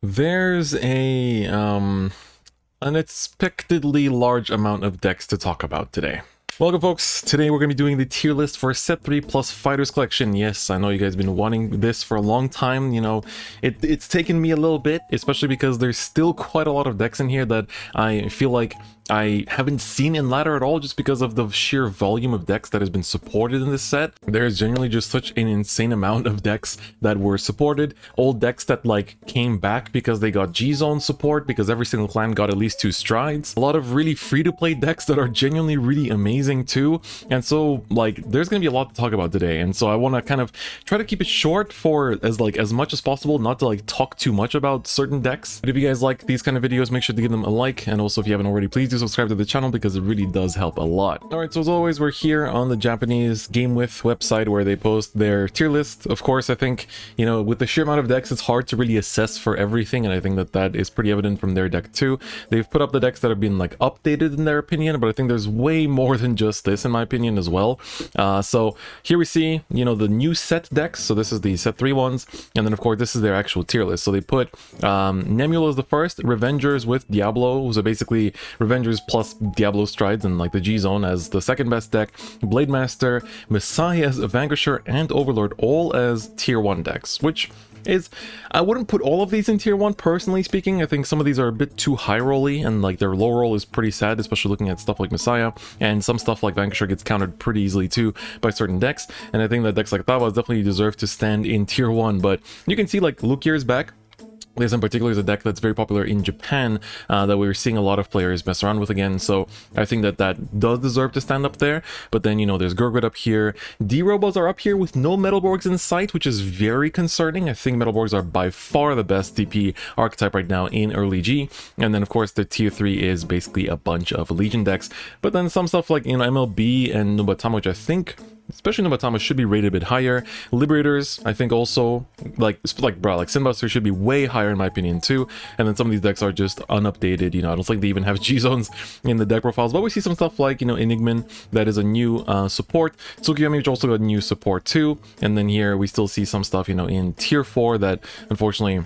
There's a unexpectedly large amount of decks to talk about today. Welcome folks, today we're going to be doing the tier list for set 3 plus Fighters Collection. Yes, I know you guys have been wanting this for a long time, you know, it's taken me a little bit, especially because there's still quite a lot of decks in here that I feel like I haven't seen in ladder at all just because of the sheer volume of decks that has been supported in this set. There's generally just such an insane amount of decks that were supported. Old decks that like came back because they got G-Zone support because every single clan got at least 2 strides. A lot of really free-to-play decks that are genuinely really amazing too. And so like there's gonna be a lot to talk about today. And so I want to kind of try to keep it short for as much as possible, not to like talk too much about certain decks. But if you guys like these kind of videos, make sure to give them a like. And also if you haven't already, please do subscribe to the channel because it really does help a lot. Alright, so as always, we're here on the Japanese GameWith website where they post their tier list. Of course, I think, you know, with the sheer amount of decks, it's hard to really assess for everything, and I think that that is pretty evident from their deck too. They've put up the decks that have been like updated in their opinion, but I think there's way more than just this in my opinion as well. So here we see, you know, the new set decks. So this is the set 3 ones, and then of course this is their actual tier list. So they put Nemula as the first, Revengers with Diablo, so basically Revengers plus Diablo strides and like the G-Zone as the second best deck, Blade Master, Messiah as Vanquisher, and Overlord all as tier 1 decks, which is, I wouldn't put all of these in tier 1 personally speaking. I think some of these are a bit too high rolly and like their low roll is pretty sad, especially looking at stuff like Messiah, and some stuff like Vanquisher gets countered pretty easily too by certain decks, and I think that decks like Tavas definitely deserve to stand in tier 1. But you can see like Lukier is back. This in particular is a deck that's very popular in Japan that we're seeing a lot of players mess around with again, so I think that that does deserve to stand up there. But then, you know, there's Gurgrit up here. D-Robos are up here with no Metalborgs in sight, which is very concerning. I think Metalborgs are by far the best DP archetype right now in early G. And then, of course, the tier 3 is basically a bunch of Legion decks. But then some stuff like, you know, MLB and Nubatama, which I think, especially Nubatama, should be rated a bit higher. Liberators, I think also, like Sinbuster should be way higher in my opinion too. And then some of these decks are just unupdated, you know, I don't think they even have G-Zones in the deck profiles. But we see some stuff like, you know, Enigman, that is a new support. Tsukiyomi, which also got new support too. And then here we still see some stuff, you know, in tier 4 that unfortunately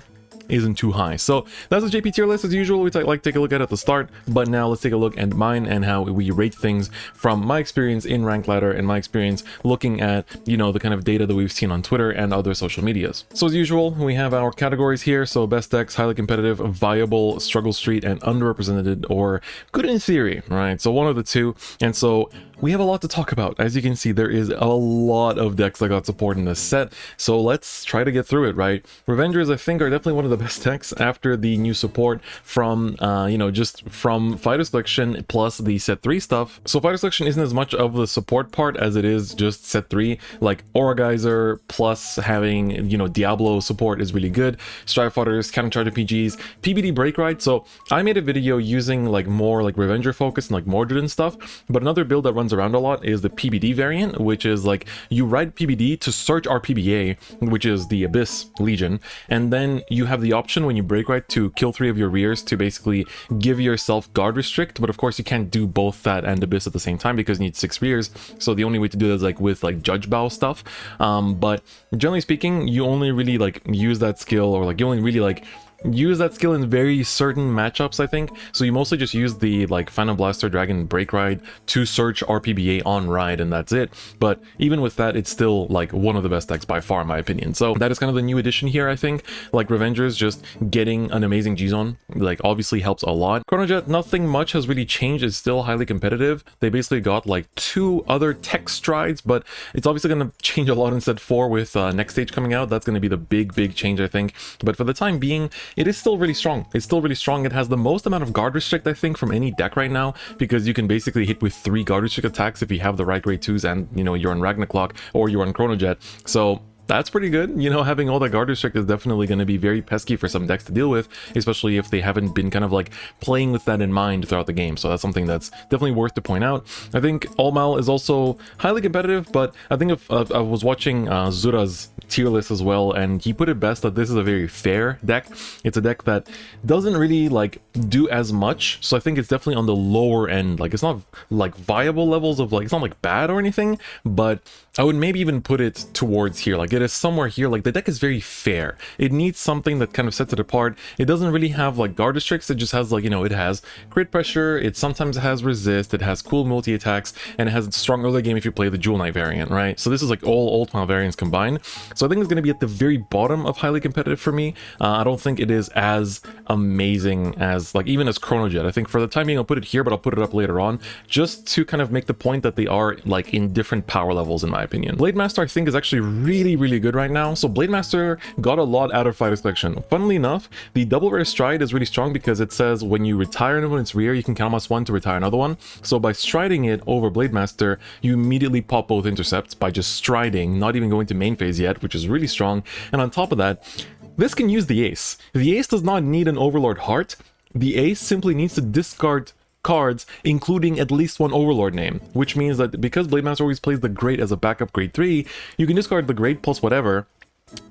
isn't too high. So that's the JP tier list as usual. We like take a look at the start, but now let's take a look at mine and how we rate things from my experience in ranked ladder and my experience looking at, you know, the kind of data that we've seen on Twitter and other social medias. So as usual, we have our categories here. So best decks, highly competitive, viable, struggle street, and underrepresented or good in theory, right? So one of the two. And so we have a lot to talk about. As you can see, there is a lot of decks that got support in this set, so let's try to get through it, right? Revengers, I think, are definitely one of the best decks after the new support from, you know, just from Fighters Collection plus the set 3 stuff. So Fighters Collection isn't as much of the support part as it is just set 3. Like Aura Geyser plus having, you know, Diablo support is really good. Strive Fighters, Countercharge RPGs, PBD Break Ride. So I made a video using like more like Revenger focus and like Mordred and stuff, but another build that runs around a lot is the PBD variant, which is like you ride PBD to search RPBA, which is the Abyss Legion, and then you have the option when you break right to kill 3 of your rears to basically give yourself guard restrict. But of course you can't do both that and Abyss at the same time because you need 6 rears, so the only way to do that is like with like Judge Bow stuff. But generally speaking, you only really like use that skill, or like you only really like use that skill in very certain matchups, I think. So you mostly just use the like Phantom Blaster, Dragon, Break Ride to search RPBA on ride, and that's it. But even with that, it's still like one of the best decks by far in my opinion. So that is kind of the new addition here, I think. Like Revengers, just getting an amazing G-Zone like obviously helps a lot. Chronojet, nothing much has really changed. It's still highly competitive. They basically got like 2 other tech strides, but it's obviously going to change a lot in set 4 with next stage coming out. That's going to be the big change, I think. But for the time being, it is still really strong. It's still really strong. It has the most amount of guard restrict, I think, from any deck right now, because you can basically hit with 3 guard restrict attacks if you have the right grade 2s and, you know, you're on Ragnarok or you're on Chronojet. So that's pretty good. You know, having all that guard restrict is definitely going to be very pesky for some decks to deal with, especially if they haven't been kind of like playing with that in mind throughout the game. So that's something that's definitely worth to point out. I think Allmal is also highly competitive, but I think if I was watching Zura's tier list as well, and he put it best that this is a very fair deck. It's a deck that doesn't really like do as much, so I think it's definitely on the lower end. Like it's not like viable levels of like, it's not like bad or anything, but I would maybe even put it towards here. Like, it is somewhere here. Like, the deck is very fair. It needs something that kind of sets it apart. It doesn't really have like guard restricts. It just has like, you know, it has crit pressure. It sometimes has resist. It has cool multi attacks, and it has a strong early game if you play the Jewel Knight variant, right? So this is like all old style variants combined. So I think it's going to be at the very bottom of highly competitive for me. I don't think it is as amazing as like even as Chrono Jet. I think for the time being I'll put it here, but I'll put it up later on just to kind of make the point that they are like in different power levels in my opinion. Blade Master I think is actually really good right now. So Blade Master got a lot out of Fighters Collection. Funnily enough, the double rare stride is really strong because it says when you retire an opponent's rear, you can count +1 to retire another one. So by striding it over Blade Master, you immediately pop both intercepts by just striding, not even going to main phase yet, which is really strong. And on top of that, this can use the Ace. The Ace does not need an Overlord Heart. The Ace simply needs to discard cards including at least one Overlord name, which means that because Blade Master always plays the Great as a backup grade 3, you can discard the Great plus whatever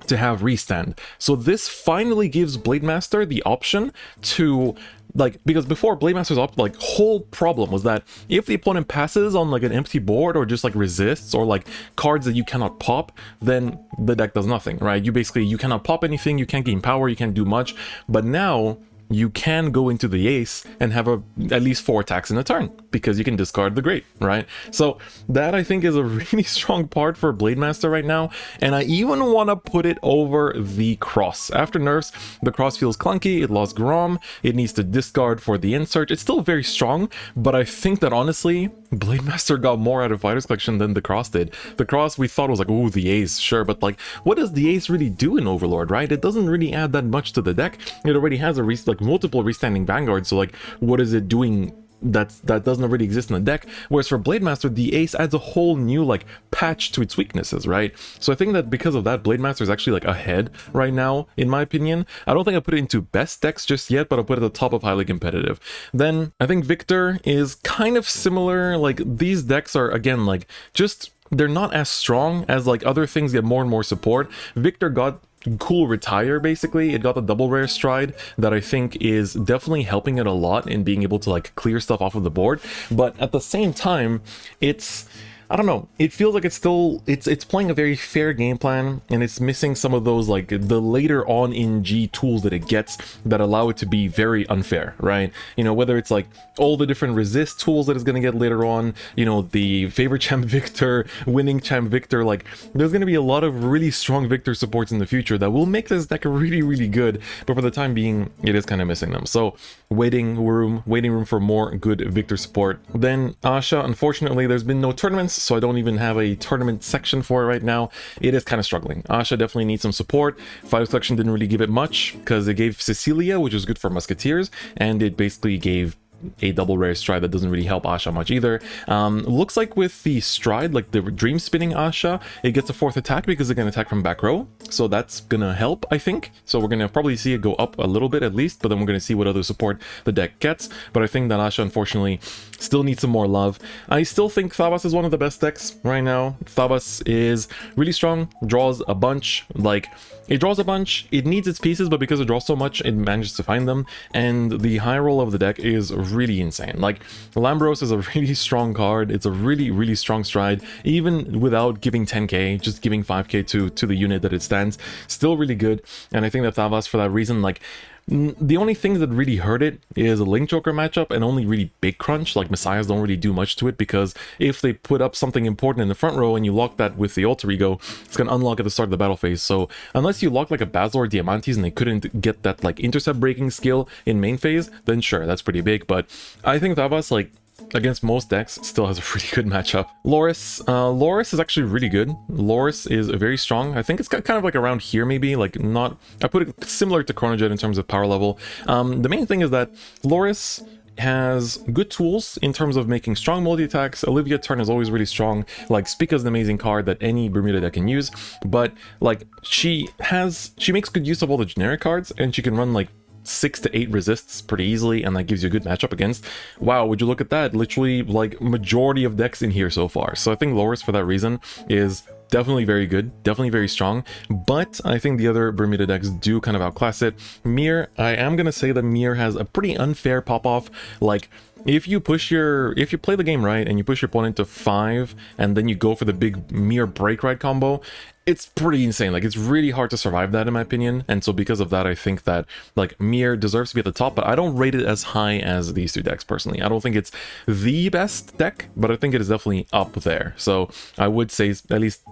to have restand. So this finally gives Blade Master the option to like, because before Blade Master's like whole problem was that if the opponent passes on like an empty board or just like resists or like cards that you cannot pop, then the deck does nothing, right? You cannot pop anything, you can't gain power, you can't do much. But now you can go into the Ace and have at least 4 attacks in a turn because you can discard the Great, right? So that I think is a really strong part for Blade Master right now, and I even want to put it over the Cross. After nerfs, the Cross feels clunky, it lost Grom, it needs to discard for the insert. It's still very strong, but I think that honestly, Blade Master got more out of Fighters Collection than the Cross did. The Cross we thought was like, ooh, the Ace, sure, but like, what does the Ace really do in Overlord, right? It doesn't really add that much to the deck. It already has multiple restanding Vanguard, so like, what is it doing that doesn't already exist in the deck? Whereas for Blade Master, the Ace adds a whole new like patch to its weaknesses, right? So I think that because of that, Blade Master is actually like ahead right now in my opinion. I don't think I put it into best decks just yet, but I'll put it at the top of highly competitive. Then I think Victor is kind of similar. Like, these decks are again like just, they're not as strong as like other things get more and more support. Victor got cool retire, basically. It got the double rare stride that I think is definitely helping it a lot in being able to like clear stuff off of the board, but at the same time it's, I don't know, it feels like it's still, it's playing a very fair game plan, and it's missing some of those like the later on in G tools that it gets that allow it to be very unfair, right? You know, whether it's like all the different resist tools that it's going to get later on, you know, the favorite champ Victor, winning champ Victor, like there's going to be a lot of really strong Victor supports in the future that will make this deck really good, but for the time being it is kind of missing them. So waiting room for more good Victor support. Then Asha, unfortunately there's been no tournaments, so I don't even have a tournament section for it right now. It is kind of struggling. Asha definitely needs some support. Fighters Collection didn't really give it much because it gave Cecilia, which is good for Musketeers, and it basically gave a double rare stride that doesn't really help Asha much either. Looks like with the stride, like the dream spinning Asha, it gets a 4th attack because it can attack from back row, so that's gonna help, I think. So we're gonna probably see it go up a little bit at least, but then we're gonna see what other support the deck gets. But I think that Asha unfortunately still needs some more love. I still think Thavas is one of the best decks right now. Thavas is really strong, draws a bunch, like it draws a bunch, it needs its pieces, but because it draws so much, it manages to find them, and the high roll of the deck is really insane. Like, Lambros is a really strong card, it's a really strong stride, even without giving 10k, just giving 5k to the unit that it stands, still really good. And I think that Thavas, for that reason, like, the only things that really hurt it is a Link Joker matchup and only really big crunch. Like, Messiahs don't really do much to it because if they put up something important in the front row and you lock that with the Alter Ego, it's going to unlock at the start of the battle phase. So unless you lock like a Basil or Diamantes and they couldn't get that like intercept breaking skill in main phase, then sure, that's pretty big. But I think Thavas, like, against most decks, still has a pretty good matchup. Loris is actually really good. Loris is very strong. I think it's got kind of like around here maybe, like not, I put it similar to Chrono Jet in terms of power level. The main thing is that Loris has good tools in terms of making strong multi-attacks. Olivia turn is always really strong. Like, Spica is an amazing card that any Bermuda deck can use, but like she makes good use of all the generic cards, and she can run like 6 to 8 resists pretty easily, and that gives you a good matchup against, wow, would you look at that, literally like majority of decks in here so far. So I think Loris for that reason is definitely very good, definitely very strong, but I think the other Bermuda decks do kind of outclass it. Mir, I am gonna say that Mir has a pretty unfair pop-off. Like, if you play the game right and you push your opponent to 5 and then you go for the big Mir break ride combo, it's pretty insane. Like, it's really hard to survive that, in my opinion. And so because of that, I think that like Mir deserves to be at the top, but I don't rate it as high as these two decks personally. I don't think it's the best deck, but I think it is definitely up there. So I would say, at least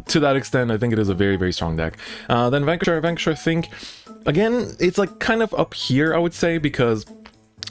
to that extent, I think it is a very, very strong deck. Then Vanguard, I think, again, it's like kind of up here, I would say, because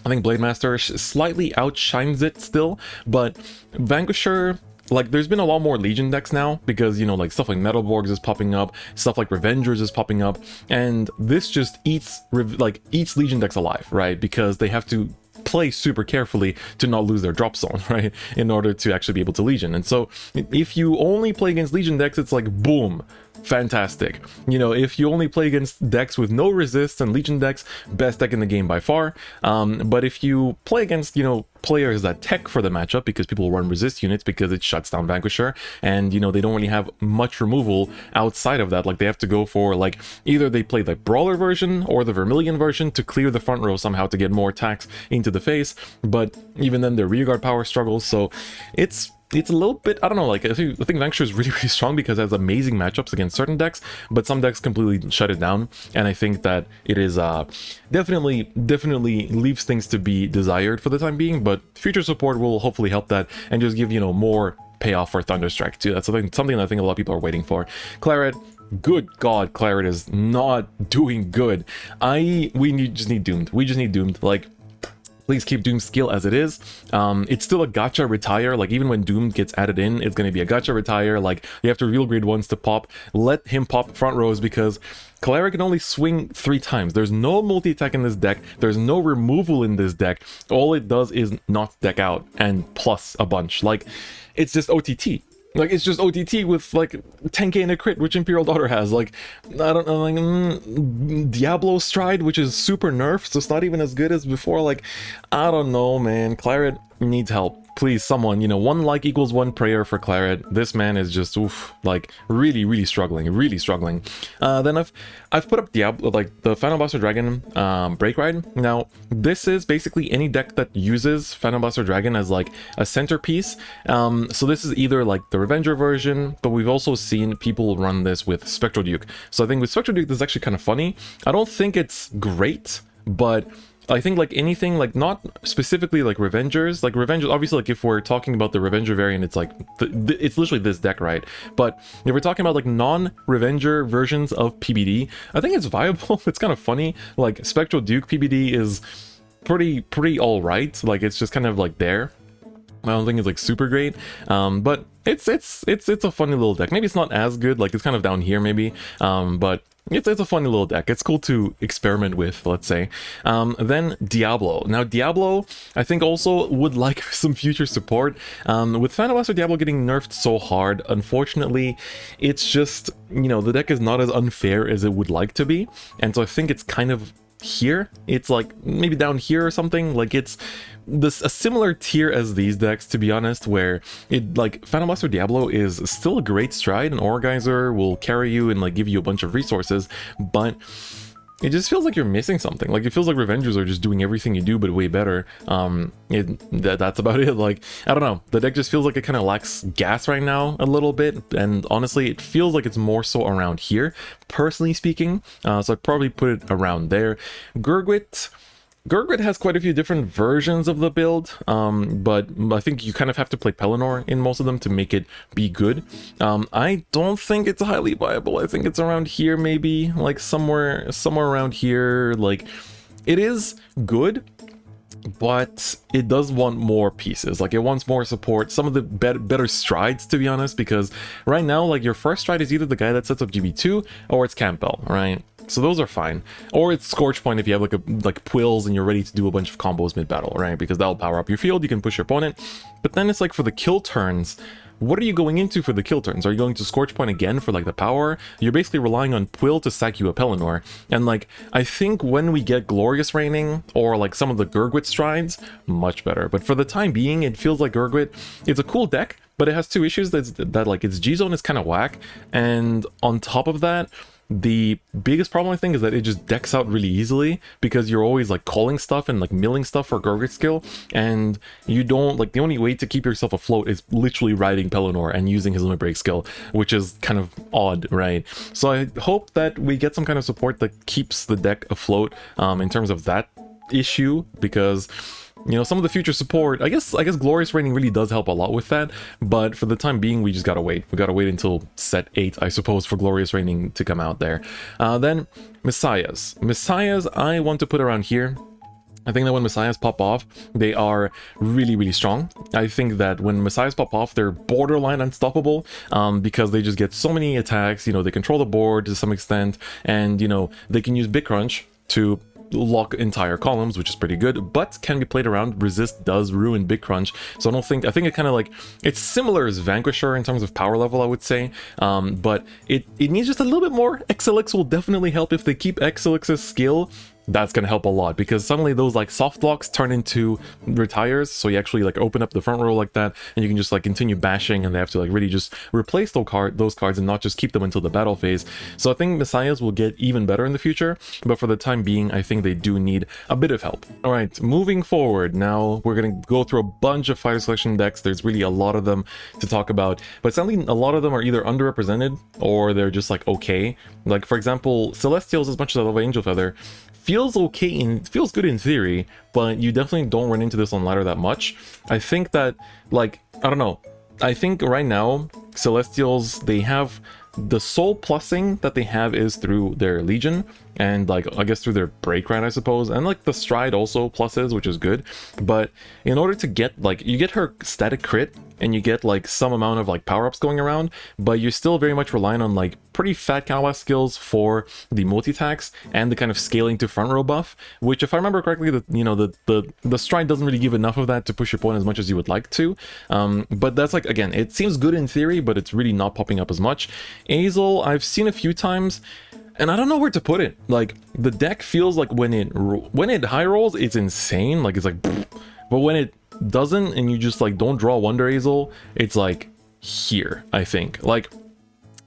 I think Blade Master slightly outshines it still, but Vanquisher, like, there's been a lot more Legion decks now, because, you know, like, stuff like Metalborgs is popping up, stuff like Revengers is popping up, and this just eats Legion decks alive, right? Because they have to play super carefully to not lose their drop zone, right? In order to actually be able to Legion. And so if you only play against Legion decks, it's like, boom, fantastic. You know, if you only play against decks with no resist and Legion decks, best deck in the game by far. But if you play against, you know, players that tech for the matchup, because people run resist units because it shuts down Vanquisher, and, you know, they don't really have much removal outside of that. Like, they have to go for, like, either they play the Brawler version or the Vermilion version to clear the front row somehow to get more attacks into the face, but even then their rearguard power struggles. So it's a little bit, I don't know, like, I think Vanquisher is really, really strong because it has amazing matchups against certain decks, but some decks completely shut it down, and I think that it is definitely leaves things to be desired for the time being, but future support will hopefully help that and just give, you know, more payoff for Thunderstrike too. That's something I think a lot of people are waiting for. Claret, good God, Claret is not doing good. We just need Doomed. We just need Doomed. Like, please keep Doom's skill as it is. It's still a gacha retire. Like, even when Doom gets added in, it's going to be a gacha retire. Like, you have to reveal grade 1s to pop. Let him pop front rows, because Clara can only swing 3 times. There's no multi-attack in this deck. There's no removal in this deck. All it does is knock deck out and plus a bunch. Like, it's just OTT. Like, it's just OTT with, like, 10k in a crit, which Imperial Daughter has. Like, I don't know, like, Diablo Stride, which is super nerfed, so it's not even as good as before. Like, I don't know, man. Claret needs help. Please, someone, you know, 1 like equals 1 prayer for Claret. This man is just, oof, like, really, really struggling, really struggling. Then I've put up Diablo, like, the Phantom Blaster Dragon Break Ride. Now, this is basically any deck that uses Phantom Blaster Dragon as, like, a centerpiece. So this is either, like, the Revenger version, but we've also seen people run this with Spectral Duke. So I think with Spectral Duke, this is actually kind of funny. I don't think it's great, but I think, like, anything, like, not specifically like Revengers, obviously, like, if we're talking about the Revenger variant, it's like it's literally this deck, right? But if we're talking about, like, non-Revenger versions of PBD, I think it's viable. It's kind of funny. Like, Spectral Duke PBD is pretty all right. Like, it's just kind of like there. I don't think it's, like, super great, but it's a funny little deck. Maybe it's not as good, like, it's kind of down here maybe, but it's a funny little deck. It's cool to experiment with, let's say. Then Diablo. Now, Diablo, I think, also would like some future support. With Phantom Blaster Diablo getting nerfed so hard, unfortunately, it's just, you know, the deck is not as unfair as it would like to be, and so I think it's kind of here. It's like maybe down here or something. Like, it's a similar tier as these decks, to be honest, where it, like, Phantom Blaster Diablo is still a great stride, and Orgeyser will carry you and, like, give you a bunch of resources, but it just feels like you're missing something. Like, it feels like Revengers are just doing everything you do, but way better. That's about it. Like, I don't know. The deck just feels like it kind of lacks gas right now a little bit. And honestly, it feels like it's more so around here, personally speaking. So I'd probably put it around there. Gurgit has quite a few different versions of the build, but I think you kind of have to play Pelennor in most of them to make it be good. I don't think it's highly viable. I think it's around here, maybe, like somewhere around here. Like, it is good, but it does want more pieces. Like, it wants more support, some of the better strides, to be honest, because right now, like, your first stride is either the guy that sets up GB2 or it's Campbell, right? So those are fine. Or it's Scorch Point if you have like Quills and you're ready to do a bunch of combos mid-battle, right? Because that'll power up your field, you can push your opponent. But then it's like for the kill turns, what are you going into for the kill turns? Are you going to Scorch Point again for like the power? You're basically relying on Quill to sack you a Pelennor. And like, I think when we get Glorious Raining or like some of the Gurgwit strides, much better. But for the time being, it feels like Gurgwit, it's a cool deck, but it has two issues that like its G-Zone is kind of whack. And on top of that, the biggest problem I think is that it just decks out really easily because you're always like calling stuff and like milling stuff for Gurgit skill, and you don't like, the only way to keep yourself afloat is literally riding Pelennor and using his Limit Break skill, which is kind of odd, right? So I hope that we get some kind of support that keeps the deck afloat in terms of that issue, because you know, some of the future support, I guess Glorious Raining really does help a lot with that, but for the time being, we just gotta wait. We gotta wait until set 8, I suppose, for Glorious Raining to come out there. Then, Messiahs. Messiahs, I want to put around here. I think that when Messiahs pop off, they are really, really strong. I think that when Messiahs pop off, they're borderline unstoppable because they just get so many attacks, you know, they control the board to some extent, and, you know, they can use Big Crunch to lock entire columns, which is pretty good, but can be played around. Resist does ruin Big Crunch, so I think it kind of like, it's similar as Vanquisher in terms of power level, I would say, but it needs just a little bit more. Exilix will definitely help. If they keep Exilix's skill, that's gonna help a lot, because suddenly those like soft blocks turn into retires, so you actually like open up the front row like that, and you can just like continue bashing, and they have to like really just replace those cards and not just keep them until the battle phase. So I think Messiahs will get even better in the future, but for the time being, I think they do need a bit of help. All right, moving forward, now we're gonna go through a bunch of fighter selection decks. There's really a lot of them to talk about, but sadly a lot of them are either underrepresented or they're just like okay. Like for example, Celestials, as much as I love Angel Feather, feels okay and feels good in theory, but you definitely don't run into this on ladder that much. I think that, like, I don't know, I think right now Celestials, they have the sole plussing that they have is through their Legion, and like I guess through their Break Ride, I suppose, and like the Stride also pluses, which is good. But in order to get, like, you get her static crit and you get like some amount of like power-ups going around, but you're still very much relying on like pretty fat counterblast skills for the multi-attacks and the kind of scaling to front row buff, which if I remember correctly, the Stride doesn't really give enough of that to push your point as much as you would like to. But that's like, again, it seems good in theory, but it's really not popping up as much. Azel, I've seen a few times, and I don't know where to put it. Like, the deck feels like when it high rolls, it's insane. Like, it's like, but when it doesn't, and you just like don't draw Wonder Azel, it's like here, I think. Like,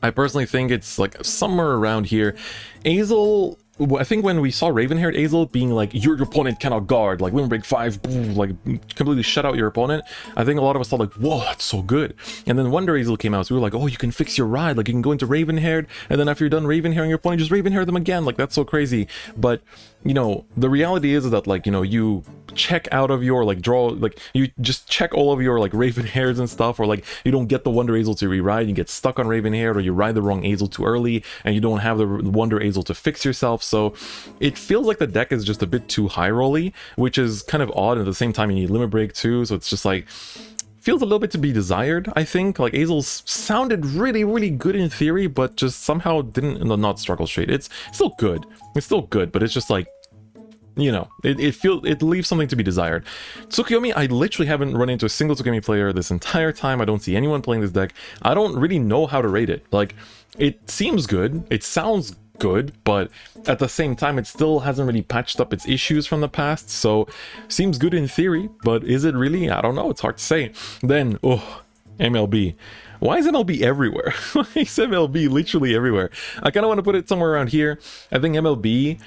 I personally think it's like somewhere around here. Azel, I think when we saw Raven-haired Azel being like, your opponent cannot guard, like Limit Break 5, boom, like completely shut out your opponent, I think a lot of us thought like, whoa, that's so good. And then Wonder Azel came out, so we were like, oh, you can fix your ride, like you can go into Raven-haired, and then after you're done Raven-hairing your opponent, just Raven-hair them again, like that's so crazy. But, you know, the reality is that, like, you know, you check out of your, like, draw, like, you just check all of your, like, Raven-hairs and stuff, or, like, you don't get the Wonder Azel to re-ride, you get stuck on Raven-haired, or you ride the wrong Azel too early, and you don't have the Wonder Azel to fix yourself. So it feels like the deck is just a bit too high rolly, which is kind of odd. At the same time, you need Limit Break too, so it's just like, feels a little bit to be desired, I think. Like, Azel's sounded really, really good in theory, but just somehow didn't, not struggle straight. It's still good. It's still good, but it's just like, you know, it leaves something to be desired. Tsukuyomi, I literally haven't run into a single Tsukuyomi player this entire time. I don't see anyone playing this deck. I don't really know how to rate it. Like, it seems good. It sounds good, but at the same time, it still hasn't really patched up its issues from the past. So, seems good in theory, but is it really? I don't know. It's hard to say. Then, oh, MLB. Why is MLB everywhere? Why is MLB literally everywhere? I kind of want to put it somewhere around here. I think MLB,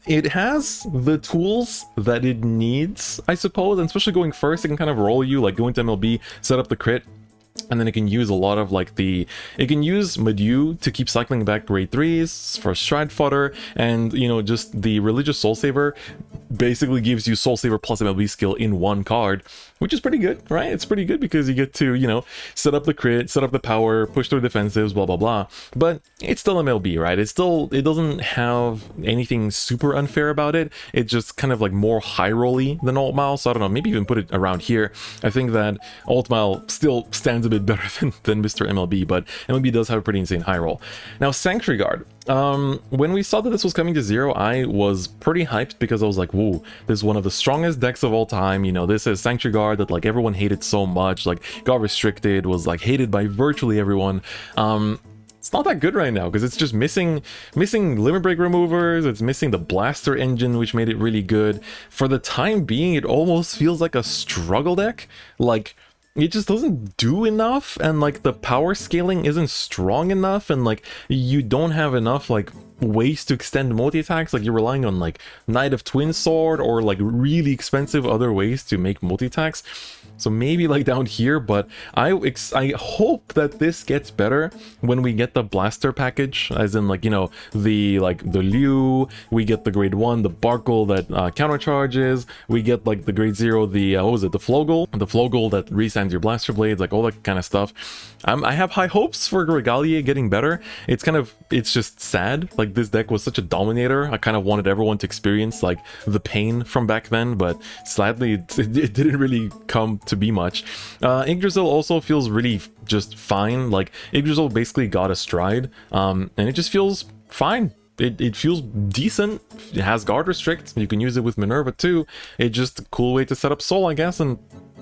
it has the tools that it needs, I suppose, and especially going first, it can kind of roll you, like go into MLB, set up the crit, and then it can use a lot of like it can use Madu to keep cycling back grade 3s for Stride Fodder, and you know, just the Religious Soul Saver basically gives you Soul Saver plus MLB skill in one card, which is pretty good, right? It's pretty good because you get to, you know, set up the crit, set up the power, push through defensives, blah blah blah. But it's still MLB, right? It doesn't have anything super unfair about it. It's just kind of like more high rolly than Alt Mile, so I don't know, maybe even put it around here. I think that Alt Mile still stands a bit better than Mr. MLB, but MLB does have a pretty insane high roll. Now, Sanctuary Guard. When we saw that this was coming to zero, I was pretty hyped because I was like, whoa, this is one of the strongest decks of all time. You know, this is Sanctuary Guard that like everyone hated so much, like got restricted, was like hated by virtually everyone. It's not that good right now because it's just missing Limit Break removers, it's missing the Blaster engine, which made it really good. For the time being, it almost feels like a struggle deck. Like, it just doesn't do enough, and like the power scaling isn't strong enough, and like you don't have enough like ways to extend multi-attacks. Like you're relying on like Knight of Twin Sword or like really expensive other ways to make multi-attacks. So maybe like down here, but I hope that this gets better when we get the Blaster package, as in like, you know, the Liu, we get the grade 1, the Barkle that countercharges, we get like the grade 0, the what was it, the Flogel that resigns your Blaster Blades, like all that kind of stuff. I have high hopes for Regalia getting better. It's just sad, like this deck was such a dominator. I kind of wanted everyone to experience like the pain from back then, but sadly it didn't really come to be much. Yggdrasil also feels really just fine. Like Yggdrasil basically got a stride, and it just feels fine. It feels decent. It has guard restrict. You can use it with Minerva too. It's just a cool way to set up Soul, I guess, and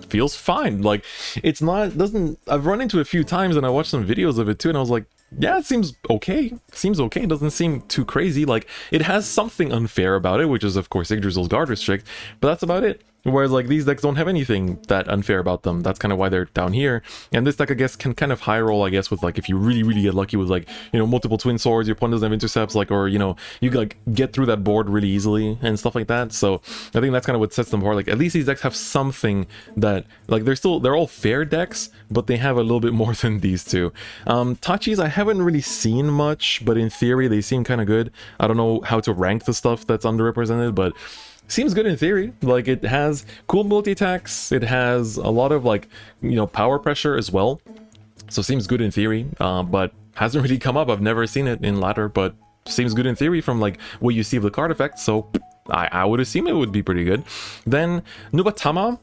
feels fine. Like it's not, doesn't, I've run into it a few times and I watched some videos of it too, and I was like, yeah, it seems okay. Seems okay. It doesn't seem too crazy. Like it has something unfair about it, which is of course Yggdrasil's guard restrict, but that's about it. Whereas like these decks don't have anything that unfair about them. That's kind of why they're down here. And this deck, I guess, can kind of high roll, I guess, with like if you really get lucky with like, you know, multiple twin swords, your opponent doesn't have intercepts, like, or you know, you like get through that board really easily and stuff like that. So I think that's kind of what sets them apart. Like at least these decks have something that like they're all fair decks, but they have a little bit more than these two. Tachis I haven't really seen much, but in theory they seem kind of good. I don't know how to rank the stuff that's underrepresented, but seems good in theory. Like it has cool multi-attacks, it has a lot of like, you know, power pressure as well, so seems good in theory, but hasn't really come up. I've never seen it in ladder, but seems good in theory from like what you see of the card effect, so I would assume it would be pretty good. Then Nubatama,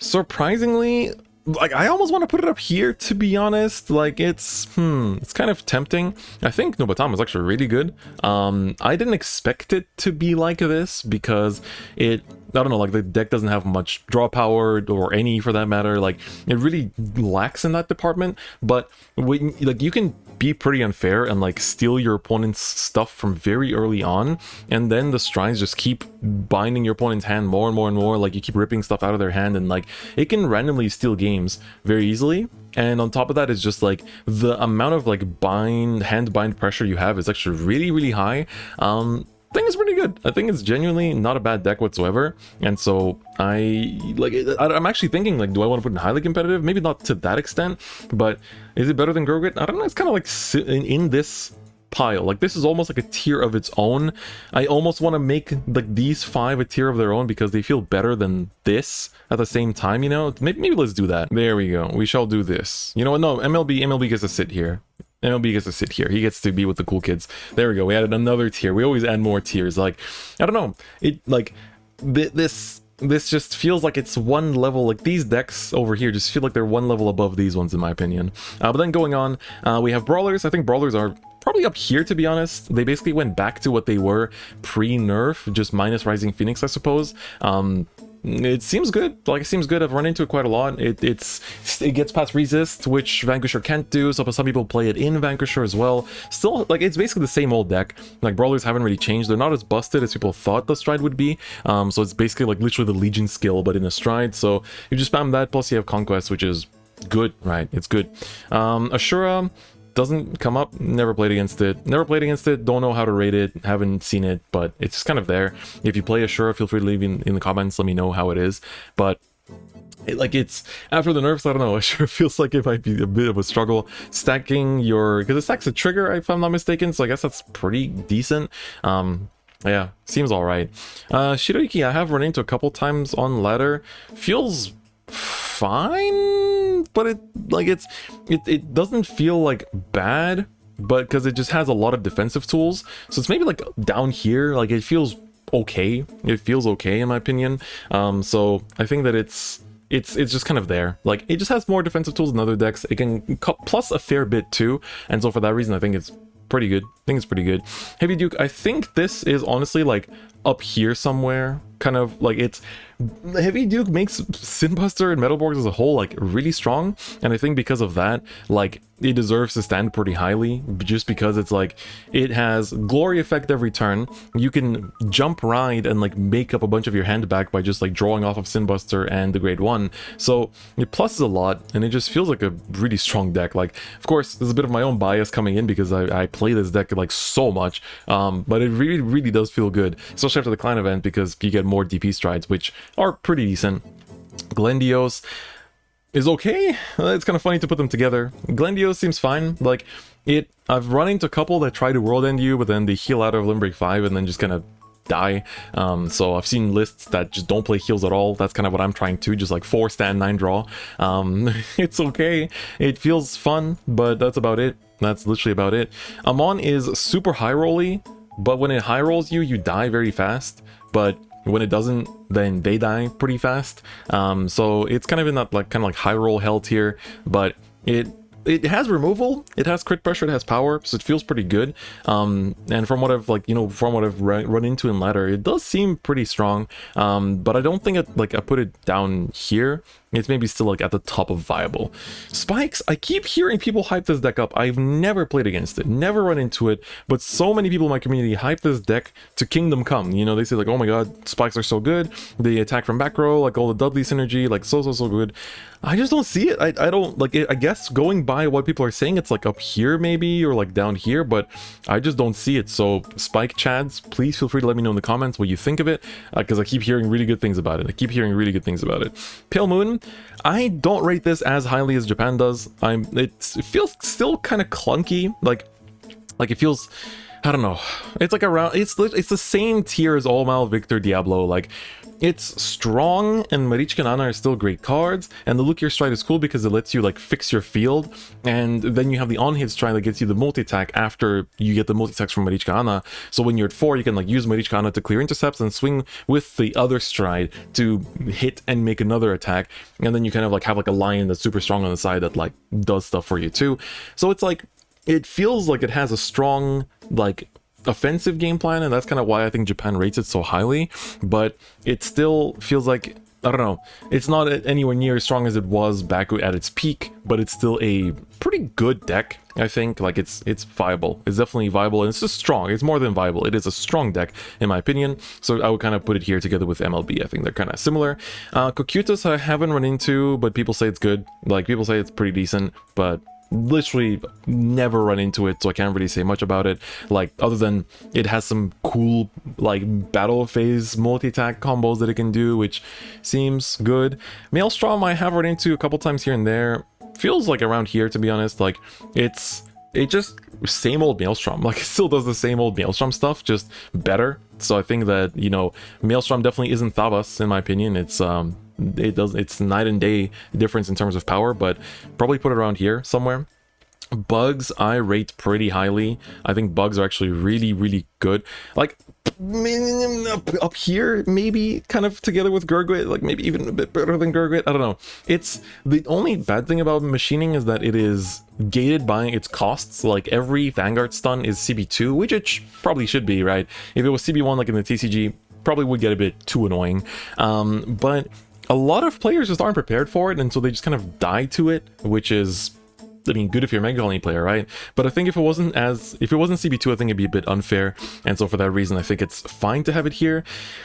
surprisingly, like I almost want to put it up here, to be honest. Like it's kind of tempting. I think Nubatama is actually really good. I didn't expect it to be like this because I don't know, like the deck doesn't have much draw power, or any for that matter. Like it really lacks in that department, but when like you can be pretty unfair and like steal your opponent's stuff from very early on, and then the strides just keep binding your opponent's hand more and more and more. Like you keep ripping stuff out of their hand, and like it can randomly steal games very easily. And on top of that is just like the amount of like hand bind pressure you have is actually really high. I think it's pretty good. I think it's genuinely not a bad deck whatsoever, and so I'm actually thinking like, do I want to put in highly competitive? Maybe not to that extent, but is it better than Grogrit? I don't know. It's kind of like in this pile. Like this is almost like a tier of its own. I almost want to make like these 5 a tier of their own because they feel better than this at the same time, you know? Maybe let's do that. There we go. We shall do this. You know what? No, MLB gets to sit here. MLB gets to sit here. He gets to be with the cool kids. There we go. We added another tier. We always add more tiers. Like, I don't know. It like this just feels like it's one level. Like these decks over here just feel like they're one level above these ones, in my opinion. But then going on, we have Brawlers. I think Brawlers are probably up here, to be honest. They basically went back to what they were pre-nerf, just minus Rising Phoenix, I suppose. It seems good. Like, it seems good. I've run into it quite a lot. It gets past resist, which Vanquisher can't do, so some people play it in Vanquisher as well. Still, like, it's basically the same old deck. Like, Brawlers haven't really changed. They're not as busted as people thought the Stride would be. So it's basically like literally the Legion skill, but in a Stride. So you just spam that, plus you have Conquest, which is good, right? It's good. Ashura doesn't come up. Never played against it. Don't know how to rate it. Haven't seen it, but it's just kind of there. If you play Ashura, feel free to leave in the comments. Let me know how it is. But it's after the nerfs, I don't know. Ashura feels like it might be a bit of a struggle stacking because it stacks a trigger, if I'm not mistaken. So I guess that's pretty decent. Yeah, seems all right. Shiroyuki, I have run into a couple times on ladder. Feels fine, but it doesn't feel like bad, but because it just has a lot of defensive tools, so it's maybe like down here. Like it feels okay. In my opinion. So I think that it's just kind of there. Like it just has more defensive tools than other decks. It can plus a fair bit too, and so for that reason I think it's pretty good. I think it's pretty good. Heavy Duke, I think this is honestly like up here somewhere, kind of like it's Heavy Duke makes Sinbuster and Metalborgs as a whole like really strong, and I think because of that, like it deserves to stand pretty highly, just because it's like it has glory effect every turn. You can jump ride and like make up a bunch of your hand back by just like drawing off of Sinbuster and the grade 1, so it pluses a lot, and it just feels like a really strong deck. Like, of course, there's a bit of my own bias coming in because I play this deck like so much, but it really does feel good, especially after the Clan event, because you get more DP strides, which are pretty decent. Glendios is okay. It's kind of funny to put them together. Glendios seems fine. Like, I've run into a couple that try to world end you, but then they heal out of Limbrick 5 and then just kind of die. So I've seen lists that just don't play heals at all. That's kind of what I'm trying to, just like 4 stand 9 draw. It's okay. It feels fun, but that's about it. That's literally about it. Amon is super high rolly, but when it high rolls you, you die very fast. But when it doesn't, then they die pretty fast. So it's kind of in that like kind of like high roll hell tier, but it has removal, it has crit pressure, it has power, so it feels pretty good. And from what I've like, you know, from what I've run into in ladder, it does seem pretty strong. But I don't think it like I put it down here. It's maybe still like at the top of viable. Spikes, I keep hearing people hype this deck up. I've never played against it, never run into it, but so many people in my community hype this deck to Kingdom Come. You know, they say like, oh my god, Spikes are so good. They attack from back row, like all the Dudley synergy, like so good. I just don't see it. I don't like it. I guess going by what people are saying, it's like up here maybe, or like down here, but I just don't see it. So Spike Chads, please feel free to let me know in the comments what you think of it, because I keep hearing really good things about it. Pale Moon, I don't rate this as highly as Japan does. It feels still kind of clunky, like it feels, I don't know, it's like around, it's the same tier as All Mal, Victor, Diablo. Like, it's strong, and Marichka and Ana are still great cards, and the Look Your Stride is cool because it lets you like fix your field, and then you have the on-hit stride that gets you the multi-attack after you get the multi-attacks from Marichka Ana. So when you're at 4, you can like use Marichka Ana to clear intercepts and swing with the other stride to hit and make another attack, and then you kind of like have like a lion that's super strong on the side that like does stuff for you too. So it's like, it feels like it has a strong like offensive game plan, and that's kind of why I think Japan rates it so highly, but it still feels like, I don't know, it's not anywhere near as strong as it was back at its peak, but it's still a pretty good deck. I think like it's viable. It's definitely viable, and it's just strong. It's more than viable. It is a strong deck in my opinion, so I would kind of put it here together with MLB. I think they're kind of similar. Cocutus I haven't run into, but people say it's good. Like, people say it's pretty decent, but literally never run into it, so I can't really say much about it, like other than it has some cool like battle phase multi-attack combos that it can do, which seems good. Maelstrom I have run into a couple times here and there. Feels like around here, to be honest. Like, it just same old Maelstrom. Like, it still does the same old Maelstrom stuff, just better. So I think that, you know, Maelstrom definitely isn't Thabas in my opinion. It's night and day difference in terms of power, but probably put it around here somewhere. Bugs I rate pretty highly. I think bugs are actually really good. Like, up here maybe, kind of together with Gurgwit, like maybe even a bit better than Gurgwit. I don't know. It's the only bad thing about machining is that it is gated by its costs. Like, every Vanguard stun is CB2, which it probably should be, right? If it was CB1 like in the TCG, probably would get a bit too annoying. But a lot of players just aren't prepared for it, and so they just kind of die to it, which is, I mean, good if you're a Mega Colony player, right? But I think if it wasn't CB2, I think it'd be a bit unfair, and so for that reason, I think it's fine to have it here.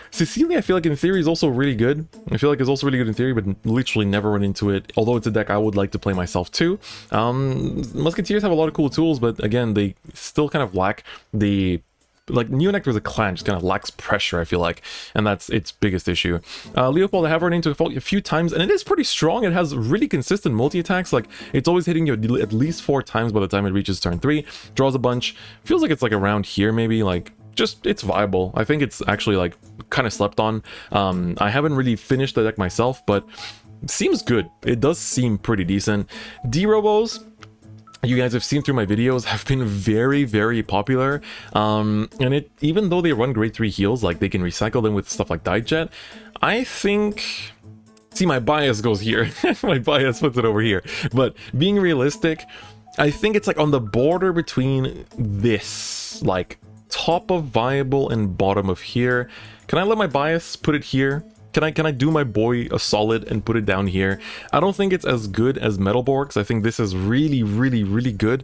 Cecilia, I feel like in theory is also really good. I feel like it's also really good in theory, but literally never run into it, although it's a deck I would like to play myself too. Musketeers have a lot of cool tools, but again, they still kind of lack the, like, Neonectar as a clan just kind of lacks pressure, I feel like, and that's its biggest issue. Leopold I have run into a few times, and it is pretty strong. It has really consistent multi-attacks. Like, it's always hitting you at least 4 times by the time it reaches turn 3. Draws a bunch. Feels like it's like around here maybe, like, just, it's viable. I think it's actually like kind of slept on. I haven't really finished the deck myself, but it seems good. It does seem pretty decent. D-Robos, you guys have seen through my videos, have been very popular, and even though they run grade 3 heals, like they can recycle them with stuff like Dijet, I think, see, my bias goes here. My bias puts it over here, but being realistic, I think it's like on the border between this, like top of viable and bottom of here. Can I let my bias put it here? Can I do my boy a solid and put it down here? I don't think it's as good as Metalborgs. I think this is really, really, really good.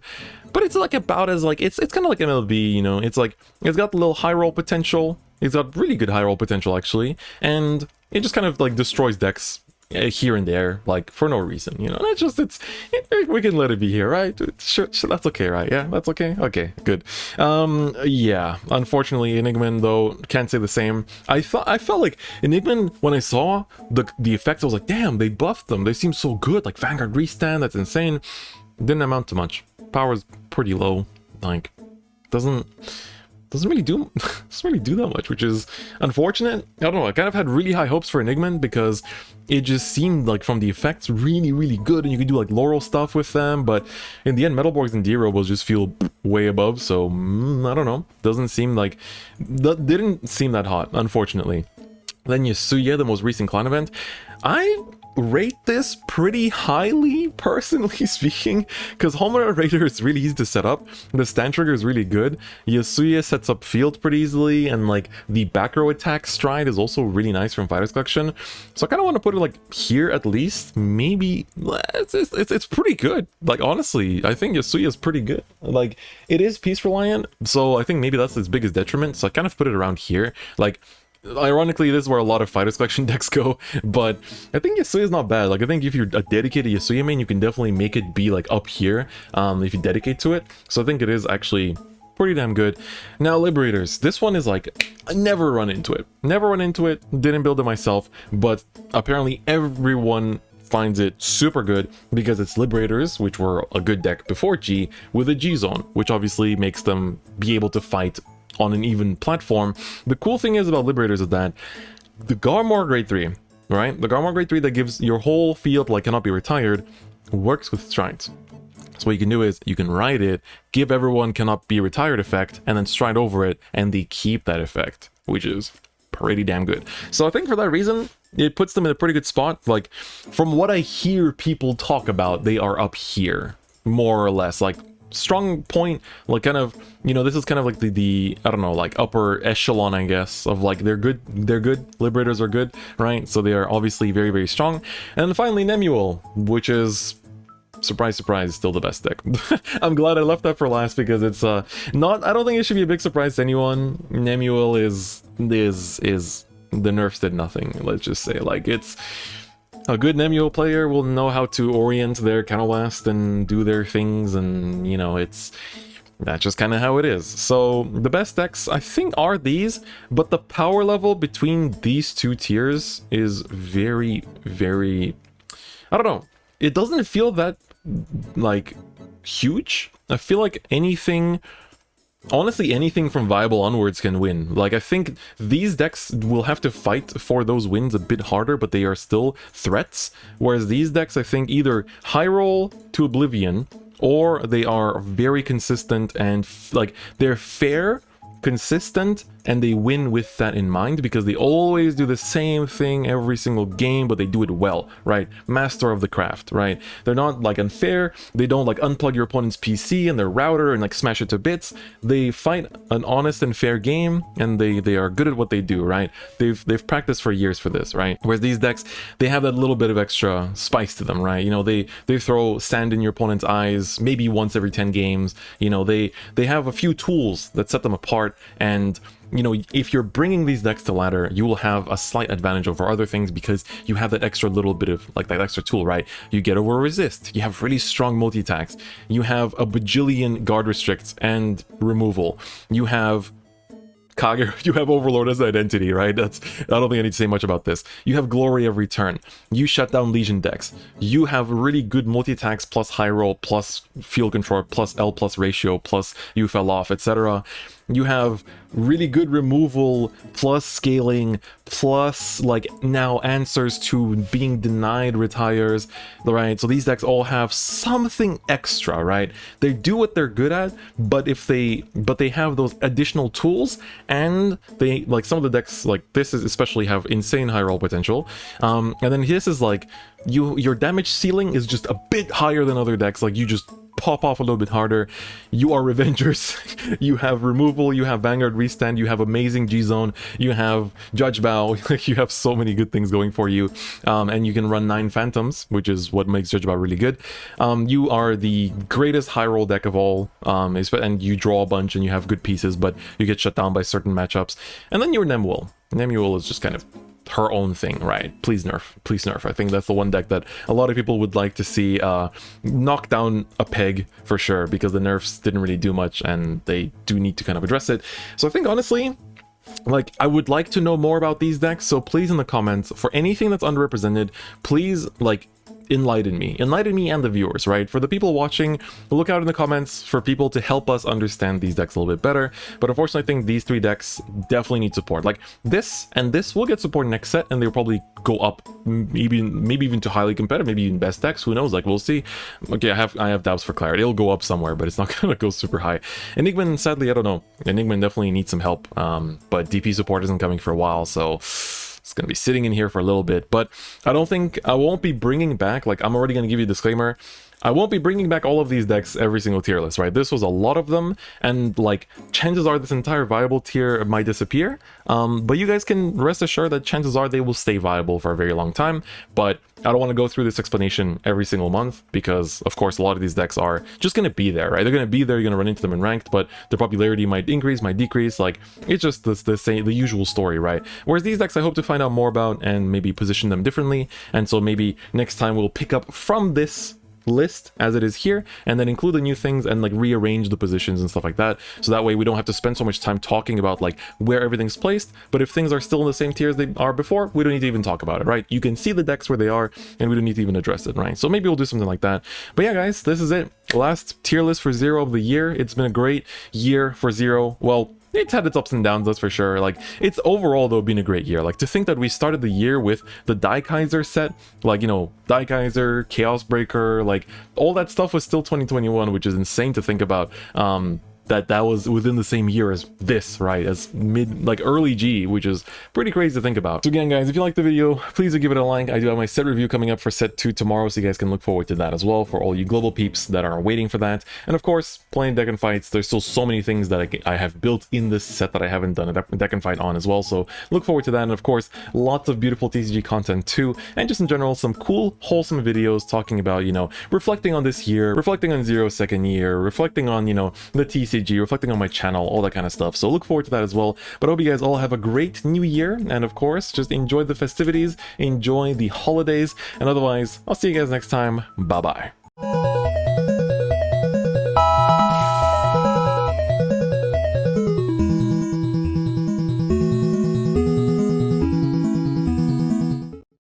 But it's like about as like, it's kind of like MLB, you know? It's like, it's got a little high roll potential. It's got really good high roll potential, actually. And it just kind of like destroys decks here and there, like for no reason, you know. And it's just, we can let it be here, right? Sure, that's okay, right? Yeah, that's okay. Okay, good. Yeah, unfortunately, Enigman though can't say the same. I felt like Enigman, when I saw the effect, I was like, damn, they buffed them. They seem so good. Like Vanguard restand, that's insane. Didn't amount to much. Power's pretty low. Like, doesn't really do that much, which is unfortunate. I don't know, I kind of had really high hopes for Enigman because it just seemed like from the effects really, really good, and you could do like Laurel stuff with them, but in the end, Metalborgs and D-Robots just feel way above, so I don't know. Doesn't seem like... That didn't seem that hot, unfortunately. Then Yasuya, the most recent clan event. I rate this pretty highly, personally speaking, because Homura Raider is really easy to set up. The stand trigger is really good. Yasuya sets up field pretty easily, and like the back row attack stride is also really nice from Fighters Collection. So I kind of want to put it like here at least. Maybe it's pretty good. Like honestly, I think Yasuya is pretty good. Like it is piece reliant, so I think maybe that's its biggest detriment. So I kind of put it around here. Like, ironically, this is where a lot of Fighters Collection decks go, but I think Yasuya is not bad. Like, I think if you're a dedicated Yasuya main, you can definitely make it be, like, up here, if you dedicate to it. So I think it is actually pretty damn good. Now, Liberators. This one is, like, I never run into it. Never run into it, didn't build it myself, but apparently everyone finds it super good because it's Liberators, which were a good deck before G, with a G zone, which obviously makes them be able to fight on an even platform. The cool thing is about Liberators is that the Garmor Grade 3, right? The Garmor Grade 3 that gives your whole field like cannot be retired works with strides. So what you can do is you can ride it, give everyone cannot be retired effect, and then stride over it, and they keep that effect, which is pretty damn good. So I think for that reason, it puts them in a pretty good spot. Like, from what I hear people talk about, they are up here, more or less. Like, strong point, like kind of, you know, this is kind of like the I don't know, like upper echelon, I guess, of like they're good. Liberators are good, right? So they are obviously very, very strong. And then finally Nemuel, which is, surprise, surprise, still the best deck. I'm glad I left that for last because it's not, I don't think it should be a big surprise to anyone. Nemuel is the nerfs did nothing, let's just say. Like, it's a good Nemuel player will know how to orient their counterblast and do their things, and you know, that's just kind of how it is. So the best decks I think are these, but the power level between these two tiers is very, very, I don't know, it doesn't feel that like huge. I feel like anything, honestly, anything from Viable onwards can win. Like, I think these decks will have to fight for those wins a bit harder, but they are still threats. Whereas these decks, I think, either high roll to Oblivion, or they are very consistent and, like, they're fair, consistent, and they win with that in mind because they always do the same thing every single game, but they do it well, right? Master of the craft, right? They're not like unfair. They don't like unplug your opponent's PC and their router and like smash it to bits. They fight an honest and fair game, and they are good at what they do, right? They've practiced for years for this, right? Whereas these decks, they have that little bit of extra spice to them, right? You know, they throw sand in your opponent's eyes maybe once every 10 games. You know, they have a few tools that set them apart, and you know, if you're bringing these decks to ladder, you will have a slight advantage over other things because you have that extra little bit of, like, that extra tool, right? You get over resist, you have really strong multi-attacks, you have a bajillion guard restricts and removal, you have Kage, you have Overlord as an identity, right? I don't think I need to say much about this. You have Glory every turn. You shut down Legion decks. You have really good multi-attacks plus high roll plus field control plus L plus ratio plus you fell off, etc. You have really good removal plus scaling plus like now answers to being denied retires, right? So these decks all have something extra, right? They do what they're good at, but they have those additional tools, and they, like, some of the decks like this is especially have insane high roll potential, and then this is like your damage ceiling is just a bit higher than other decks. Like, you just pop off a little bit harder. You are Revengers. You have removal, you have Vanguard restand, you have amazing G-Zone, you have Judge Bow, you have so many good things going for you. And you can run 9 Phantoms, which is what makes Judge Bow really good. You are the greatest high roll deck of all, and you draw a bunch and you have good pieces, but you get shut down by certain matchups. And then you're Nemuel. Nemuel is just kind of her own thing, right? Please nerf, please nerf. I think that's the one deck that a lot of people would like to see knock down a peg for sure, because the nerfs didn't really do much and they do need to kind of address it. So I think honestly, like, I would like to know more about these decks, so please in the comments, for anything that's underrepresented, please, like, enlighten me and the viewers, right? For the people watching, look out in the comments for people to help us understand these decks a little bit better. But unfortunately, I think these 3 decks definitely need support. Like, this and this will get support next set, and they'll probably go up, maybe even to highly competitive, maybe even best decks, who knows, like, we'll see. Okay, I have doubts for Clarity. It'll go up somewhere, but it's not gonna go super high. Enigma, sadly, I don't know. Enigma definitely needs some help, but DP support isn't coming for a while, so it's going to be sitting in here for a little bit. But I won't be bringing back, like, I'm already going to give you a disclaimer, I won't be bringing back all of these decks every single tier list, right? This was a lot of them, and like, chances are this entire viable tier might disappear, but you guys can rest assured that chances are they will stay viable for a very long time. But I don't want to go through this explanation every single month, because of course a lot of these decks are just going to be there, right? They're going to be there, you're going to run into them in ranked, but their popularity might increase, might decrease. Like, it's just the usual story, right? Whereas these decks I hope to find out more about and maybe position them differently, and so maybe next time we'll pick up from this list as it is here and then include the new things and like rearrange the positions and stuff like that, so that way we don't have to spend so much time talking about like where everything's placed. But if things are still in the same tier as they are before, we don't need to even talk about it, right? You can see the decks where they are and we don't need to even address it, right? So maybe we'll do something like that. But yeah guys, this is it, last tier list for Zero of the year. It's been a great year for Zero. Well, it's had its ups and downs, that's for sure. Like, it's overall though been a great year. Like, to think that we started the year with the Daikaiser set, like, you know, Daikaiser, Chaos Breaker, like all that stuff was still 2021, which is insane to think about. That was within the same year as this, right? As early G, which is pretty crazy to think about. So again, guys, if you liked the video, please do give it a like. I do have my set review coming up for set 2 tomorrow, so you guys can look forward to that as well, for all you global peeps that are waiting for that. And of course, playing deck and fights, there's still so many things that I have built in this set that I haven't done a deck and fight on as well, so look forward to that. And of course, lots of beautiful TCG content too, and just in general, some cool, wholesome videos talking about, you know, reflecting on this year, reflecting on Zero's second year, reflecting on, you know, the TCG, reflecting on my channel, all that kind of stuff. So look forward to that as well. But I hope you guys all have a great new year, and of course, just enjoy the festivities, enjoy the holidays, and otherwise, I'll see you guys next time. Bye bye.